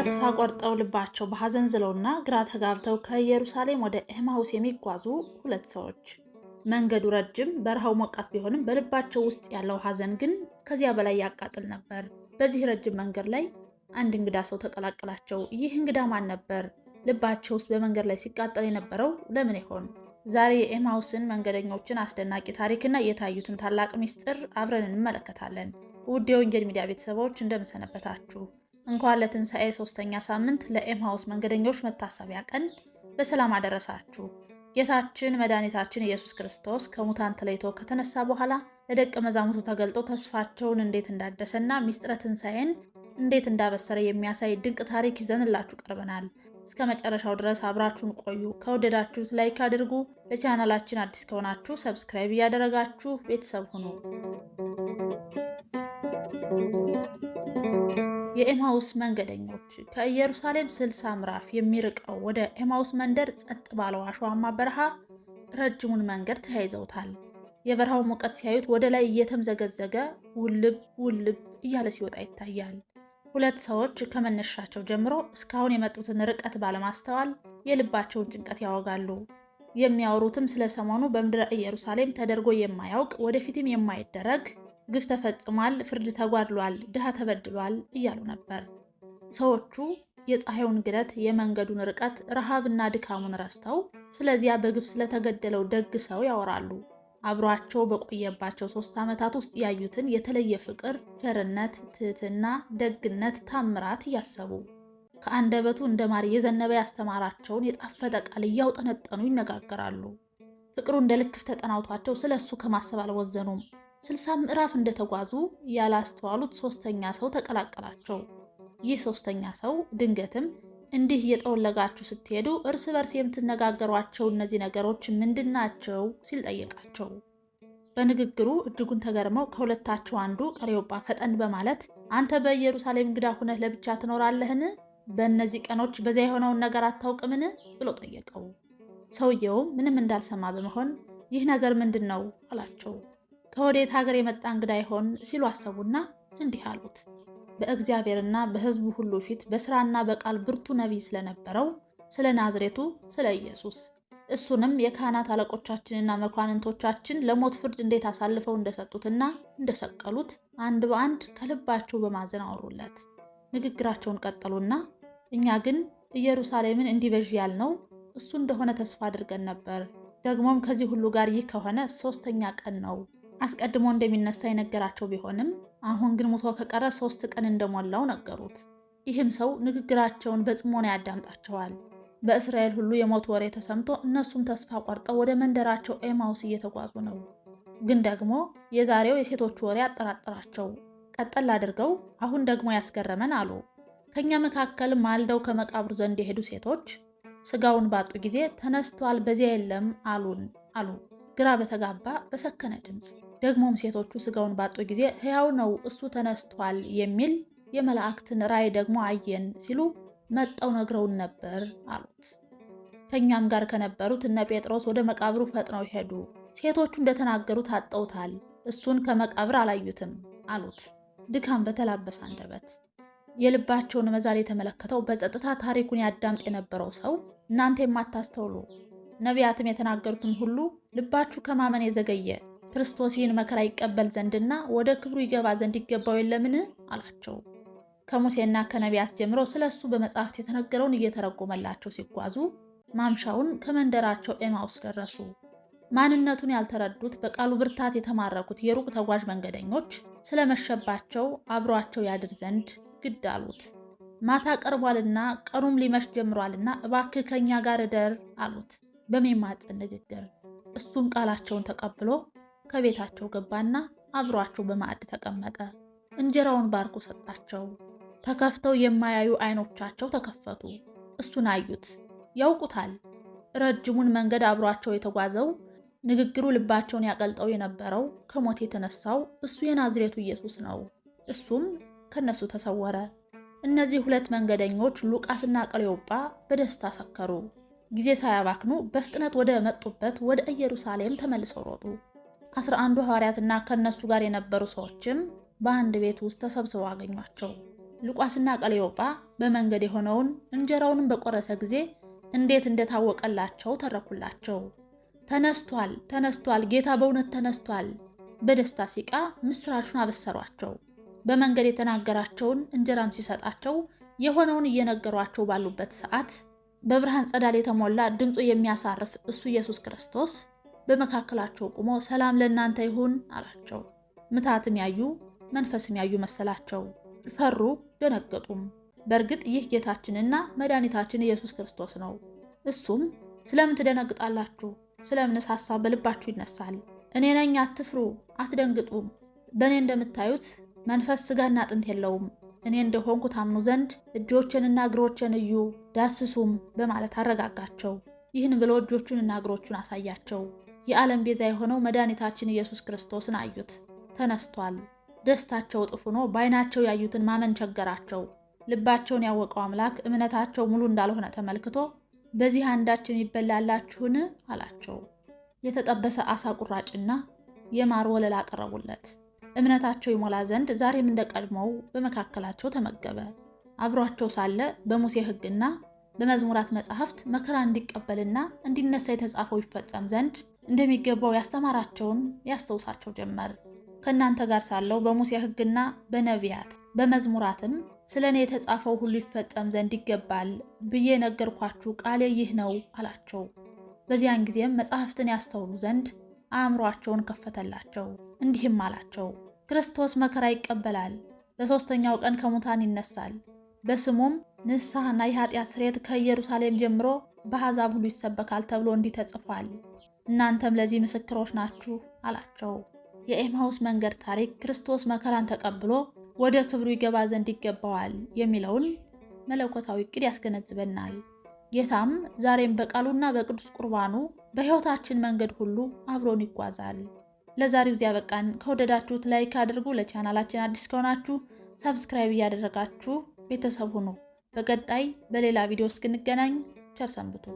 ተስፋ ቆርጠው ልባቸው በሐዘን ዝለውና ግራ ተጋብተው ከኢየሩሳሌም ወደ ኤማሁስ የሚጓዙ ሁለት ሰዎች። መንገዱ ረጅም፣ በረሃው ሞቃት ቢሆንም በልባቸው ውስጥ ያለው ሐዘን ግን ከዚያ በላይ ያቃጥል ነበር። በዚህ ረጅም መንገድ ላይ አንድ እንግዳ ሰው ተቀላቀላቸው። ይህ እንግዳ ማን ነበር? ልባቸው ውስጥ በመንገድ ላይ ሲቃጠል የነበረው ለምን ይሆን? ዛሬ የኤማሁስን መንገደኞችን አስደናቂ ታሪክና የታዩትን ታላቅ ምስጢር አብረን እንመለከታለን። ውድ የወንጌል ሚዲያ ቤተሰቦች እንደምሰነበታችሁ፣ እንኳን ለትንሣኤ 3ኛ ሳምንት ለኤማሁስ መንገደኞች መታሰቢያ ቀን በሰላም አደረሳችሁ። ጌታችን መድኃኒታችን ኢየሱስ ክርስቶስ ከሙታን ተለይቶ ከተነሳ በኋላ ለደቀ መዛሙርቱ ተገልጦ ተስፋቸውን እንዴት እንዳደሰና ምስጢረ ትንሣኤን እንዴት እንዳበሰረ የሚያሳይ ድንቅ ታሪክ ይዘንላችሁ ቀርበናል። እስከ መጨረሻው ድረስ አብራችሁን ቆዩ። ከወደዳችሁት ላይክ አድርጉ። ለቻናላችን አዲስ ከሆናችሁ ሰብስክራይብ እያደረጋችሁ ቤተሰብ ሁኑ። የኤማሁስ መንገደኞች ከኢየሩሳሌም 60 ምዕራፍ የሚርቀው ወደ ኤማሁስ መንደር ጸጥ ባለው አሸዋማ በረሃ ረጅሙን መንገድ ተያይዘውታል። የበረሃው ሙቀት ሲያዩት ወደ ላይ እየተምዘገዘገ ውልብ ውልብ እያለ ሲወጣ ይታያል። ሁለት ሰዎች ከመነሻቸው ጀምሮ እስካሁን የመጡትን ርቀት ባለማስተዋል የልባቸውን ጭንቀት ያወጋሉ። የሚያወሩትም ስለ ሰሞኑ በምድረ ኢየሩሳሌም ተደርጎ የማያውቅ ወደፊትም የማይደረግ ግፍ ተፈጽሟል፣ ፍርድ ተጓድሏል፣ ድሃ ተበድሏል እያሉ ነበር። ሰዎቹ የፀሐዩን ግለት፣ የመንገዱን ርቀት፣ ረሃብና ድካሙን ረስተው ስለዚያ በግፍ ስለተገደለው ደግ ሰው ያወራሉ። አብሯቸው በቆየባቸው 3 ዓመታት ውስጥ ያዩትን የተለየ ፍቅር፣ ቸርነት፣ ትህትና፣ ደግነት፣ ታምራት እያሰቡ ከአንደበቱ እንደ ማር የዘነበ ያስተማራቸውን የጣፈጠ ቃል እያውጠነጠኑ ይነጋገራሉ። ፍቅሩ እንደ ልክፍ ተጠናውቷቸው ስለሱ ከማሰብ አልወዘኑም። 60 ምዕራፍ እንደተጓዙ ያላስተዋሉት 3ኛ ሰው ተቀላቀላቸው። ይህ 3ኛ ሰው ድንገትም እንዲህ እየጠወለጋችሁ ስትሄዱ እርስ በርስ የምትነጋገሯቸው እነዚህ ነገሮች ምንድናቸው? ሲል ጠየቃቸው። በንግግሩ እጅጉን ተገርመው ከሁለታቸው አንዱ ቀሬዮጳ ፈጠን በማለት አንተ በኢየሩሳሌም እንግዳ ሁነህ ለብቻ ትኖራለህን? በእነዚህ ቀኖች በዚያ የሆነውን ነገር አታውቅምን? ብሎ ጠየቀው። ሰውየውም ምንም እንዳልሰማ በመሆን ይህ ነገር ምንድን ነው? አላቸው። ከወዴት ሀገር የመጣ እንግዳ ይሆን? ሲሉ አሰቡና እንዲህ አሉት። በእግዚአብሔርና በሕዝቡ ሁሉ ፊት በስራና በቃል ብርቱ ነቢይ ስለነበረው ስለ ናዝሬቱ ስለ ኢየሱስ፣ እሱንም የካህናት አለቆቻችንና መኳንንቶቻችን ለሞት ፍርድ እንዴት አሳልፈው እንደሰጡትና እንደሰቀሉት አንድ በአንድ ከልባቸው በማዘን አወሩለት። ንግግራቸውን ቀጠሉና እኛ ግን ኢየሩሳሌምን እንዲበዥ ያልነው እሱ እንደሆነ ተስፋ አድርገን ነበር። ደግሞም ከዚህ ሁሉ ጋር ይህ ከሆነ 3ኛ ቀን ነው። አስቀድሞ እንደሚነሳ የነገራቸው ቢሆንም አሁን ግን ሙቶ ከቀረ 3 ቀን እንደሞላው ነገሩት። ይህም ሰው ንግግራቸውን በጽሞና ያዳምጣቸዋል። በእስራኤል ሁሉ የሞት ወሬ ተሰምቶ እነሱም ተስፋ ቆርጠው ወደ መንደራቸው ኤማሁስ እየተጓዙ ነው። ግን ደግሞ የዛሬው የሴቶቹ ወሬ አጠራጠራቸው። ቀጠል አድርገው አሁን ደግሞ ያስገረመን አሉ። ከኛ መካከል ማልደው ከመቃብሩ ዘንድ የሄዱ ሴቶች ስጋውን ባጡ ጊዜ ተነስቷል፣ በዚያ የለም አሉን አሉ፣ ግራ በተጋባ በሰከነ ድምፅ። ደግሞም ሴቶቹ ስጋውን ባጡ ጊዜ ሕያው ነው፣ እሱ ተነስቷል የሚል የመላእክትን ራእይ ደግሞ አየን ሲሉ መጠው ነግረውን ነበር አሉት። ከኛም ጋር ከነበሩት እነ ጴጥሮስ ወደ መቃብሩ ፈጥነው ሄዱ። ሴቶቹ እንደተናገሩት አጠውታል፣ እሱን ከመቃብር አላዩትም አሉት ድካም በተላበሰ አንደበት። የልባቸውን መዛል የተመለከተው በጸጥታ ታሪኩን ያዳምጥ የነበረው ሰው እናንተ የማታስተውሉ ነቢያትም የተናገሩትን ሁሉ ልባችሁ ከማመን የዘገየ ክርስቶስ ይህን መከራ ይቀበል ዘንድና ወደ ክብሩ ይገባ ዘንድ ይገባው የለምን? አላቸው። ከሙሴና ከነቢያት ጀምሮ ስለ እሱ በመጽሐፍት የተነገረውን እየተረጎመላቸው ሲጓዙ ማምሻውን ከመንደራቸው ኤማሁስ ደረሱ። ማንነቱን ያልተረዱት በቃሉ ብርታት የተማረኩት የሩቅ ተጓዥ መንገደኞች ስለመሸባቸው አብሯቸው ያድር ዘንድ ግድ አሉት። ማታ ቀርቧልና ቀኑም ሊመሽ ጀምሯልና እባክህ ከኛ ጋር እደር አሉት በሚማጽን ንግግር። እሱም ቃላቸውን ተቀብሎ ከቤታቸው ገባና አብሯቸው በማዕድ ተቀመጠ። እንጀራውን ባርኮ ሰጣቸው። ተከፍተው የማያዩ አይኖቻቸው ተከፈቱ። እሱን አዩት፣ ያውቁታል። ረጅሙን መንገድ አብሯቸው የተጓዘው፣ ንግግሩ ልባቸውን ያቀልጠው የነበረው፣ ከሞት የተነሳው እሱ የናዝሬቱ ኢየሱስ ነው። እሱም ከነሱ ተሰወረ። እነዚህ ሁለት መንገደኞች ሉቃስና ቀሌዮጳ በደስታ ሰከሩ። ጊዜ ሳያባክኑ በፍጥነት ወደ መጡበት ወደ ኢየሩሳሌም ተመልሰው ሮጡ። 11 ሐዋርያትና ከነሱ ጋር የነበሩ ሰዎችም በአንድ ቤት ውስጥ ተሰብስበው አገኟቸው። ሉቃስና ቀለዮጳ በመንገድ የሆነውን እንጀራውንም በቆረሰ ጊዜ እንዴት እንደታወቀላቸው ተረኩላቸው። ተነስቷል፣ ተነስቷል፣ ጌታ በእውነት ተነስቷል። በደስታ ሲቃ ምስራቹን አበሰሯቸው። በመንገድ የተናገራቸውን እንጀራም ሲሰጣቸው የሆነውን እየነገሯቸው ባሉበት ሰዓት በብርሃን ጸዳል የተሞላ ድምፁ የሚያሳርፍ እሱ ኢየሱስ ክርስቶስ በመካከላቸው ቆሞ ሰላም ለእናንተ ይሁን አላቸው። ምታትም ያዩ መንፈስም ያዩ መሰላቸው። ፈሩ፣ ደነገጡም። በእርግጥ ይህ ጌታችንና መድኃኒታችን ኢየሱስ ክርስቶስ ነው። እሱም ስለምን ትደነግጣላችሁ? ስለምንስ ሐሳብ በልባችሁ ይነሳል? እኔ ነኝ፣ አትፍሩ፣ አትደንግጡም። በእኔ እንደምታዩት መንፈስ ሥጋና አጥንት የለውም። እኔ እንደሆንኩ ታምኑ ዘንድ እጆቼንና እግሮቼን እዩ፣ ዳስሱም በማለት አረጋጋቸው። ይህን ብሎ እጆቹንና እግሮቹን አሳያቸው። የዓለም ቤዛ የሆነው መድኃኒታችን ኢየሱስ ክርስቶስን አዩት። ተነስቷል። ደስታቸው እጥፍ ሆኖ በዓይናቸው ያዩትን ማመን ቸገራቸው። ልባቸውን ያወቀው አምላክ እምነታቸው ሙሉ እንዳልሆነ ተመልክቶ በዚህ አንዳችን ይበላላችሁን አላቸው። የተጠበሰ ዓሣ ቁራጭና የማር ወለላ አቀረቡለት። እምነታቸው ይሞላ ዘንድ ዛሬም እንደቀድሞው በመካከላቸው ተመገበ። አብሯቸው ሳለ በሙሴ ሕግና በመዝሙራት መጻሕፍት መከራ እንዲቀበልና እንዲነሳ የተጻፈው ይፈጸም ዘንድ እንደሚገባው ያስተማራቸውን ያስተውሳቸው ጀመር። ከእናንተ ጋር ሳለው በሙሴ ሕግና በነቢያት በመዝሙራትም ስለ እኔ የተጻፈው ሁሉ ይፈጸም ዘንድ ይገባል ብዬ ነገርኳችሁ ቃሌ ይህ ነው አላቸው። በዚያን ጊዜም መጻሕፍትን ያስተውሉ ዘንድ አእምሯቸውን ከፈተላቸው። እንዲህም አላቸው፣ ክርስቶስ መከራ ይቀበላል፣ በሦስተኛው ቀን ከሙታን ይነሳል፣ በስሙም ንስሐና የኃጢአት ስርየት ከኢየሩሳሌም ጀምሮ በአሕዛብ ሁሉ ይሰበካል ተብሎ እንዲህ ተጽፏል። እናንተም ለዚህ ምስክሮች ናችሁ አላቸው። የኤማሁስ መንገድ ታሪክ ክርስቶስ መከራን ተቀብሎ ወደ ክብሩ ይገባ ዘንድ ይገባዋል የሚለውን መለኮታዊ ዕቅድ ያስገነዝበናል። ጌታም ዛሬም በቃሉና በቅዱስ ቁርባኑ በሕይወታችን መንገድ ሁሉ አብሮን ይጓዛል። ለዛሬው እዚያ በቃን። ከወደዳችሁት ላይክ አድርጉ። ለቻናላችን አዲስ ከሆናችሁ ሰብስክራይብ እያደረጋችሁ ቤተሰብ ሁኑ። በቀጣይ በሌላ ቪዲዮ እስክንገናኝ ቸር ሰንብቱ።